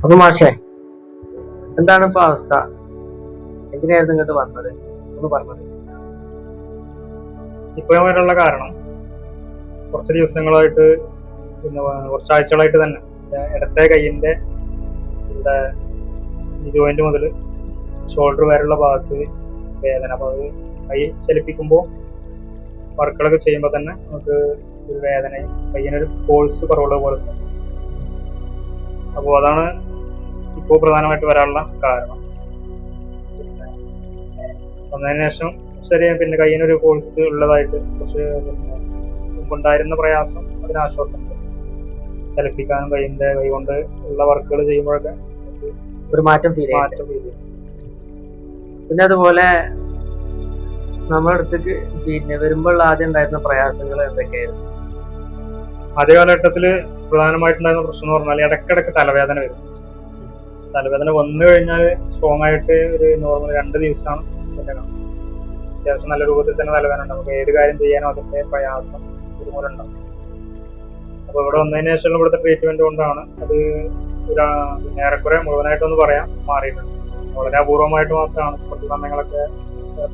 അപ്പൊ മാഷേ, എന്താണ് ഇപ്പൊ അവസ്ഥ? എന്തിനായിരുന്നു ഇങ്ങോട്ട് വന്നത് ഒന്ന് പറഞ്ഞത്? ഇപ്പൊ വരാനുള്ള കാരണം കുറച്ച് ദിവസങ്ങളായിട്ട്, പിന്നെ കുറച്ചാഴ്ചകളായിട്ട് തന്നെ ഇടത്തെ കൈയിന്റെ ഇവിടെ ജോയിന്റ് മുതൽ ഷോൾഡർ വരെയുള്ള ഭാഗത്ത് വേദന. അപ്പോൾ അത് കൈ ചലിപ്പിക്കുമ്പോൾ വർക്കുകളൊക്കെ ചെയ്യുമ്പോൾ തന്നെ നമുക്ക് ഒരു വേദനയും കയ്യിനൊരു ഫോഴ്സ് കുറവുള്ള പോലെ. അപ്പോൾ അതാണ് ഇപ്പോൾ പ്രധാനമായിട്ട് വരാനുള്ള കാരണം. പിന്നെ വന്നതിന് ശേഷം ശരി, പിന്നെ കയ്യിനൊരു ഫോഴ്സ് ഉള്ളതായിട്ട് കുറച്ച് മുമ്പുണ്ടായിരുന്ന പ്രയാസം അതിനാശ്വാസമുണ്ട്. ചലിപ്പിക്കാനും കൈ കൊണ്ട് ഉള്ള വർക്കുകൾ ചെയ്യുമ്പോഴൊക്കെ ഒരു മാറ്റം ഫീൽ ചെയ്യും. പിന്നെ അതുപോലെ നമ്മുടെ അടുത്തേക്ക് പിന്നെ വരുമ്പോൾ ആദ്യം ഉണ്ടായിരുന്ന പ്രയാസങ്ങൾ എന്തൊക്കെയായിരുന്നു? ആദ്യ കാലഘട്ടത്തിൽ പ്രധാനമായിട്ടുണ്ടായിരുന്ന പ്രശ്നം എന്ന് പറഞ്ഞാൽ ഇടയ്ക്കിടയ്ക്ക് തലവേദന വരും. തലവേദന വന്നു കഴിഞ്ഞാൽ സ്ട്രോങ് ആയിട്ട് ഒരു നോർമൽ 2 ദിവസമാണ് അത്യാവശ്യം നല്ല രൂപത്തിൽ തന്നെ തലവേദന ഉണ്ടാവും. നമുക്ക് ഏത് കാര്യം ചെയ്യാനോ അതിന്റെ പ്രയാസം ഇതുപോലെ ഉണ്ടാവും. അപ്പോൾ ഇവിടെ വന്നതിന് ശേഷം ഇവിടുത്തെ ട്രീറ്റ്മെന്റ് കൊണ്ടാണ് അത് ഏറെക്കുറെ മുഴുവനായിട്ടൊന്ന് പറയാം മാറിയിട്ടുണ്ട്. വളരെ അപൂർവമായിട്ട് മാത്രമാണ് കുറച്ച് സമയങ്ങളൊക്കെ.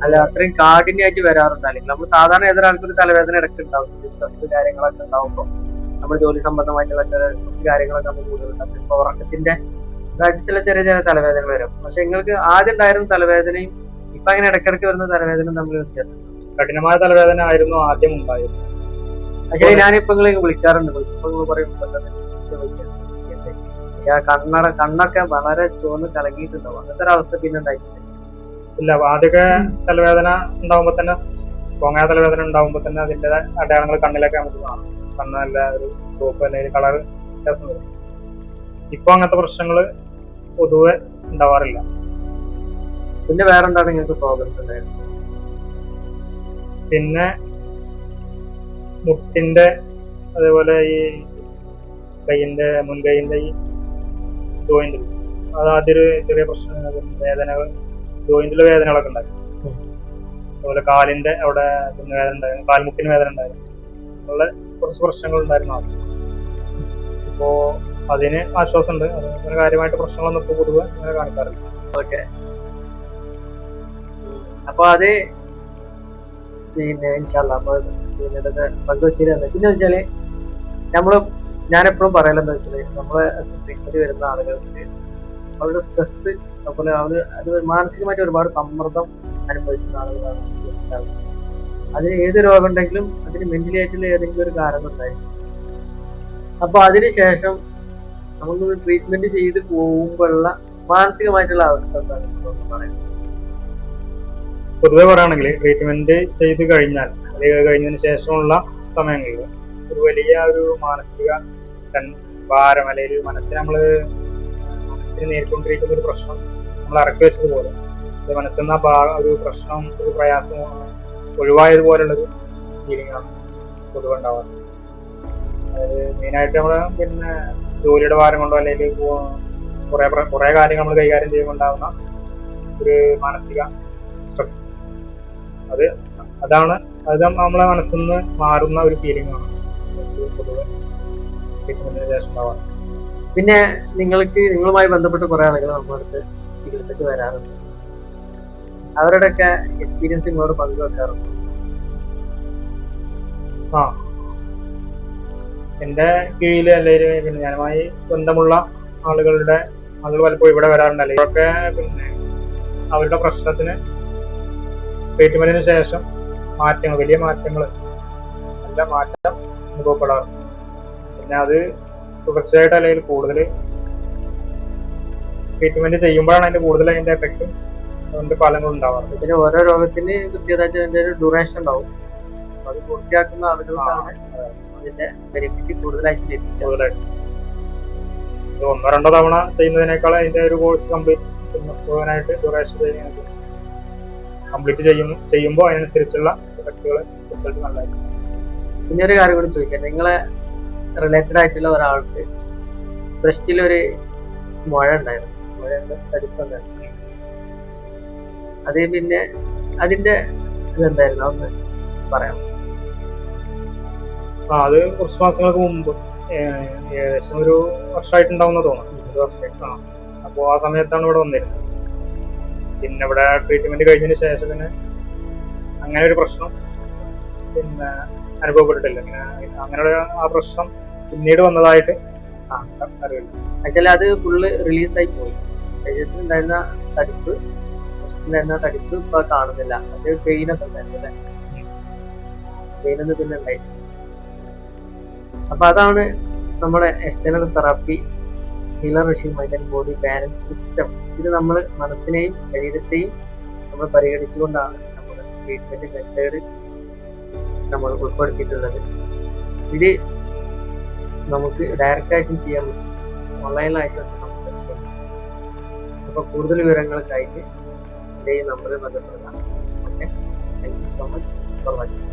അല്ല, അത്രയും കാഠിന്യമായിട്ട് വരാറുണ്ട്. അല്ലെങ്കിൽ നമ്മൾ സാധാരണ ഏതൊരാൾക്കൊരു തലവേദന ഇടയ്ക്ക് ഉണ്ടാവും. സ്ട്രെസ് കാര്യങ്ങളൊക്കെ ഉണ്ടാവുമ്പോൾ നമ്മൾ ജോലി സംബന്ധമായിട്ടുള്ള കുറച്ച് കാര്യങ്ങളൊക്കെ നമുക്ക് കൂടുതലുണ്ടാവും. ഇപ്പൊ ഉറക്കത്തിന്റെ ചില ചെറിയ ചെറിയ തലവേദന വരും. പക്ഷെ നിങ്ങൾക്ക് ആദ്യം ഉണ്ടായിരുന്ന തലവേദനയും ഇപ്പൊ അങ്ങനെ ഇടയ്ക്കിടയ്ക്ക് വരുന്ന തലവേദനയും തമ്മിൽ വ്യത്യാസം. കഠിനമായ തലവേദന ആയിരുന്നു ആദ്യം ഉണ്ടായത്. പക്ഷേ ഞാനിപ്പോ നിങ്ങളെ വിളിക്കാറുണ്ട്. ഇപ്പൊ പറയുമ്പോൾ പക്ഷെ ആ കണ്ണൊക്കെ വളരെ ചുവന്ന് കലങ്ങിയിട്ടുണ്ടാവും. അങ്ങനത്തെ ഒരു അവസ്ഥ പിന്നെ ഉണ്ടായിട്ടില്ല. ഇല്ല, ആദ്യമൊക്കെ തലവേദന ഉണ്ടാവുമ്പോ തന്നെ, സ്ട്രോങ് ആയ തലവേദന ഉണ്ടാവുമ്പോ തന്നെ അതിന്റെ അടയാളങ്ങൾ കണ്ണിലൊക്കെ നമുക്ക് കാണാം. കണ്ണ് നല്ല ഒരു ചുവപ്പ് അല്ലെങ്കിൽ കളർ വ്യത്യാസം വരും. ഇപ്പൊ അങ്ങനത്തെ പ്രശ്നങ്ങള് പൊതുവെ ഉണ്ടാവാറില്ല. പിന്നെ വേറെന്താണ് നിങ്ങൾക്ക് പ്രോബ്ലംസ് ഉണ്ടായിരുന്നത്? പിന്നെ മുട്ടിന്റെ, അതേപോലെ ഈ കൈയിന്റെ മുൻകൈയിന്റെ ഈ ജോയിന്റ്, അത് ആദ്യൊരു ചെറിയ പ്രശ്നം, വേദനകൾ, ജോയിന്റില് വേദനകളൊക്കെ ഉണ്ടായിരുന്നു. അതുപോലെ കാലിന്റെ അവിടെ പിന്നെ വേദന ഉണ്ടായിരുന്നു, കാൽമുട്ടിന് വേദന ഉണ്ടായിരുന്നു. ഉള്ള കുറച്ച് പ്രശ്നങ്ങൾ ഉണ്ടായിരുന്നു ആദ്യം. ഇപ്പോ അതിന് ആശ്വാസമുണ്ട്. അങ്ങനെ കാര്യമായിട്ട് പ്രശ്നങ്ങളൊന്നും ഇപ്പൊ പൊതുവെ അങ്ങനെ കാണിക്കാറില്ല. ഓക്കെ, അപ്പൊ അത് പിന്നെ ഇൻഷാല്ലാ അപ്പൊ പിന്നെ ഇതൊക്കെ പങ്കുവെച്ചിരുന്നത്. പിന്നെ വെച്ചാല് ഞാനെപ്പോഴും പറയലെന്താ വെച്ചാല്, നമ്മള് ട്രീറ്റ്മെന്റ് വരുന്ന ആളുകൾക്ക് അവരുടെ സ്ട്രെസ്, അതുപോലെ അത് മാനസികമായിട്ട് ഒരുപാട് സമ്മർദ്ദം അനുഭവിക്കുന്ന ആളുകളാണ്. അതിന് ഏത് രോഗം ഉണ്ടെങ്കിലും അതിന് മെന്റലി ആയിട്ടുള്ള ഏതെങ്കിലും ഒരു കാരണം ഉണ്ടായിരിക്കും. അപ്പൊ അതിനുശേഷം നമുക്ക് ട്രീറ്റ്മെന്റ് ചെയ്ത് പോകുമ്പോഴുള്ള മാനസികമായിട്ടുള്ള അവസ്ഥ എന്താണ് പറയുന്നത്? പൊതുവെ പറയുകയാണെങ്കിൽ ട്രീറ്റ്മെന്റ് ചെയ്ത് കഴിഞ്ഞാൽ, അല്ലെങ്കിൽ കഴിഞ്ഞതിന് ശേഷമുള്ള സമയങ്ങളിൽ ഒരു വലിയ ഒരു മാനസിക ഭാരം, അല്ലെങ്കിൽ മനസ്സിനെ നേരിട്ടുകൊണ്ടിരിക്കുന്ന ഒരു പ്രശ്നം നമ്മൾ ഇറക്കി വെച്ചതുപോലെ മനസ്സിന്ന ഒരു പ്രശ്നം, ഒരു പ്രയാസം ഒഴിവായതുപോലുള്ളൊരു ഫീലിംഗാണ് പൊതുവെ ഉണ്ടാവാറ്. അതായത് മെയിനായിട്ട് നമ്മൾ പിന്നെ ജോലിയുടെ ഭാരം കൊണ്ടോ അല്ലെങ്കിൽ കുറെ കാര്യങ്ങൾ നമ്മൾ കൈകാര്യം ചെയ്യുമ്പോണ്ടാവുന്ന ഒരു മാനസിക സ്ട്രെസ്, അതാണ് നമ്മളെ മനസ്സിൽ നിന്ന് മാറുന്ന ഒരു ഫീലിംഗ് ആണ് പൊതുവെ ട്രീറ്റ്മെന്റിന് ശേഷം ഉണ്ടാവാറ്. പിന്നെ നിങ്ങളുമായി ബന്ധപ്പെട്ട് കുറെ ആളുകൾ നമ്മുടെ അടുത്ത് ചികിത്സക്ക് വരാറുണ്ട്. അവരുടെയൊക്കെ എക്സ്പീരിയൻസ് നിങ്ങളോട് പങ്കുവെക്കാറുണ്ട്. എന്റെ കീഴിൽ അല്ലെങ്കിൽ പിന്നെ ഞാനുമായി ബന്ധമുള്ള ആളുകൾ പലപ്പോഴും ഇവിടെ വരാറുണ്ട്. അല്ലെങ്കിൽ ഇവരൊക്കെ പിന്നെ അവരുടെ പ്രശ്നത്തിന് ട്രീറ്റ്മെന്റിന് ശേഷം വലിയ മാറ്റങ്ങൾ, നല്ല മാറ്റം അനുഭവപ്പെടാറുണ്ട്. പിന്നെ അത് തുടർച്ചയായിട്ട് അല്ലെങ്കിൽ കൂടുതൽ ട്രീറ്റ്മെന്റ് ചെയ്യുമ്പോഴാണ് അതിന്റെ എഫക്റ്റും അതിന്റെ ഫലങ്ങളും ഉണ്ടാവാറുണ്ട്. പിന്നെ ഓരോ രോഗത്തിന് കൃത്യമായിട്ട് അതിന്റെ ഒരു ഡ്യൂറേഷൻ ഉണ്ടാവും. അത് പൂർത്തിയാക്കുന്ന ആളുകൾക്കാണ് അതിന്റെ ബെനിഫിറ്റ് കൂടുതലായിട്ട് ലഭിക്കുക. 1-2 തവണ ചെയ്യുന്നതിനേക്കാൾ അതിന്റെ ഒരു കോഴ്സ് മുഴുവനായിട്ട് ഡ്യൂറേഷൻ കംപ്ലീറ്റ് ചെയ്യുമ്പോൾ അതിനനുസരിച്ചുള്ള എഫക്റ്റുകൾ, റിസൾട്ട് നല്ലതായിരിക്കും. പിന്നെ ഒരു കാര്യം കൂടി ചോദിക്കാം, നിങ്ങളെ റിലേറ്റഡ് ആയിട്ടുള്ള ഒരാൾക്ക് ബ്രസ്റ്റിലൊരു മുഴ ഉണ്ടായിരുന്നു, തടിപ്പുണ്ടായിരുന്നു. അത് പിന്നെ അതിന്റെ ഇതെന്തായിരുന്നു ഒന്ന് പറയാം? അത് കുറച്ച് മാസങ്ങൾക്ക് മുമ്പ്, ഏകദേശം ഒരു വർഷമായിട്ടുണ്ടാവുന്ന തോന്നുന്നു. ഒരു വർഷം. അപ്പോൾ ആ സമയത്താണ് ഇവിടെ വന്നിരുന്നത്. പിന്നെ ഇവിടെ ട്രീറ്റ്മെന്റ് കഴിഞ്ഞതിന് ശേഷം പിന്നെ അങ്ങനെ ഒരു പ്രശ്നം പിന്നെ അനുഭവപ്പെട്ടിട്ടില്ല. അങ്ങനെ ആ പ്രശ്നം പിന്നീട് വന്നതായിട്ട് അറിയില്ല. ആക്ച്വലി അത് ഫുള്ള് റിലീസായി പോയി. ശരീരത്തിലുണ്ടായിരുന്ന തടിപ്പ് ഇപ്പൊ കാണുന്നില്ല. അത് പെയിനൊക്കെ ഉണ്ടായിരുന്നില്ല, പെയിനൊന്നും പിന്നെ ഉണ്ടായി. അപ്പൊ അതാണ് നമ്മുടെ external therapy, healer machine mind and body balance system. ഇത് നമ്മൾ മനസ്സിനെയും ശരീരത്തെയും നമ്മൾ പരിഗണിച്ചുകൊണ്ടാണ് നമ്മുടെ ട്രീറ്റ്മെന്റ് മെത്തേഡ് നമ്മൾ ഉൾപ്പെടുത്തിയിട്ടുള്ളത്. ഇത് നമുക്ക് ഡയറക്റ്റ് ആയിട്ടും ചെയ്യാൻ പറ്റും, ഓൺലൈനിലായിട്ടൊക്കെ നമുക്ക് ചെയ്യാം. അപ്പോൾ കൂടുതൽ വിവരങ്ങൾക്കായിട്ട് ഈ നമ്പറിൽ ബന്ധപ്പെടുക. Okay, thank you so much for watching.